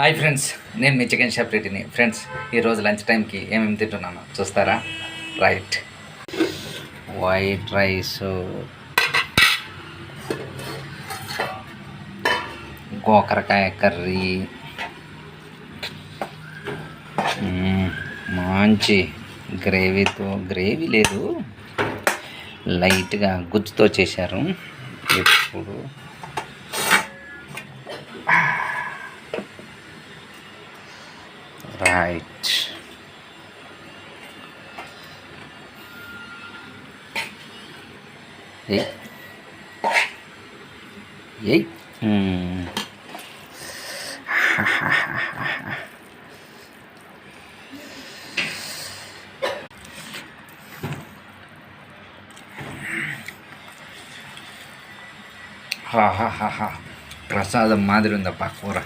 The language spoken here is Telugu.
హాయ్ ఫ్రెండ్స్, నేను మీ చికెన్ షాప్ రెడ్డిని. ఫ్రెండ్స్, ఈరోజు లంచ్ టైంకి ఏమేమి తింటున్నాను చూస్తారా? రైట్, వైట్ రైస్, గోకరకాయ కర్రీ, మంచి గ్రేవీ లేదు, లైట్గా గుజ్జుతో చేశారు. ఇప్పుడు రైట్, ఏయ్ ప్రసాదం మాదిరి ఉందప్ప కూర.